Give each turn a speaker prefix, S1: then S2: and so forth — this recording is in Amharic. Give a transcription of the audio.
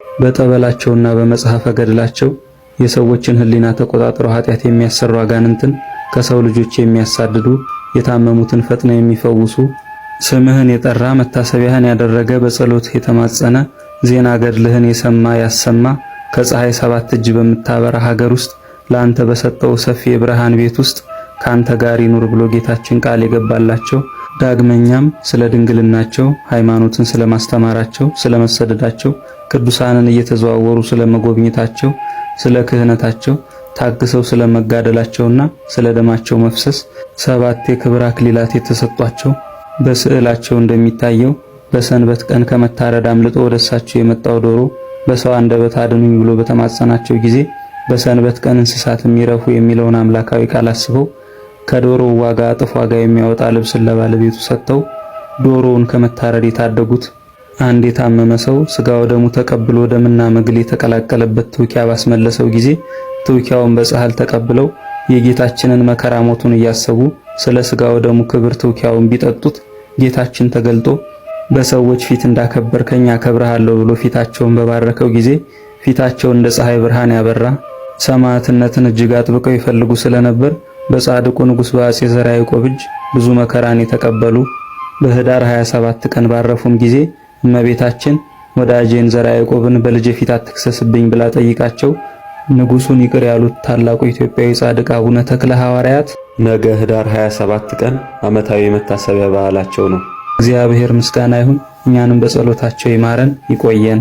S1: በጠበላቸውና በመጽሐፈ ገድላቸው የሰዎችን ሕሊና ተቆጣጥረው ኃጢአት የሚያሰሩ አጋንንትን ከሰው ልጆች የሚያሳድዱ፣ የታመሙትን ፈጥነው የሚፈውሱ፣ ስምህን የጠራ መታሰቢያህን ያደረገ በጸሎት የተማጸነ ዜና ገድልህን የሰማ ያሰማ ከፀሐይ 7 እጅ በምታበራ ሀገር ውስጥ ለአንተ በሰጠው ሰፊ የብርሃን ቤት ውስጥ ካንተ ጋር ይኑር ብሎ ጌታችን ቃል የገባላቸው፣ ዳግመኛም ስለ ድንግልናቸው ሃይማኖትን ስለማስተማራቸው ስለመሰደዳቸው ቅዱሳንን እየተዘዋወሩ ስለመጎብኘታቸው ስለ ክህነታቸው ታግሰው ስለመጋደላቸውና ስለ ደማቸው መፍሰስ 7 የክብር አክሊላት የተሰጧቸው በስዕላቸው እንደሚታየው በሰንበት ቀን ከመታረድ አምልጦ ወደሳቸው የመጣው ዶሮ በሰው አንደበት አድኑኝ ብሎ በተማጸናቸው ጊዜ በሰንበት ቀን እንስሳት የሚረፉ የሚለውን አምላካዊ ቃል አስበው ከዶሮው ዋጋ እጥፍ ዋጋ የሚያወጣ ልብስን ለባለቤቱ ሰጥተው ዶሮውን ከመታረድ የታደጉት፣ አንድ የታመመ ሰው ስጋው ደሙ ተቀብሎ ደምና መግል የተቀላቀለበት ትውኪያ ባስመለሰው ጊዜ ትውኪያውን በጻሕል ተቀብለው የጌታችንን መከራ ሞቱን እያሰቡ ስለ ስጋው ደሙ ክብር ትውኪያውን ቢጠጡት ጌታችን ተገልጦ በሰዎች ፊት እንዳከበርከኝ አከብርሃለሁ ብሎ ፊታቸውን በባረከው ጊዜ ፊታቸው እንደ ፀሐይ ብርሃን ያበራ፣ ሰማዕትነትን እጅግ አጥብቀው ይፈልጉ ስለነበር በጻድቁ ንጉሥ በአፄ ዘርዓ ያዕቆብ እጅ ብዙ መከራን የተቀበሉ በኅዳር 27 ቀን ባረፉም ጊዜ እመቤታችን ወዳጄን ዘርዓ ያዕቆብን በልጄ ፊት አትክሰስብኝ ብላ ጠይቃቸው ንጉሡን ይቅር ያሉት ታላቁ ኢትዮጵያዊ ጻድቅ አቡነ ተክለ ሐዋርያት ነገ ኅዳር 27 ቀን ዓመታዊ መታሰቢያ በዓላቸው ነው። እግዚአብሔር ምስጋና ይሁን። እኛንም በጸሎታቸው ይማረን ይቆየን።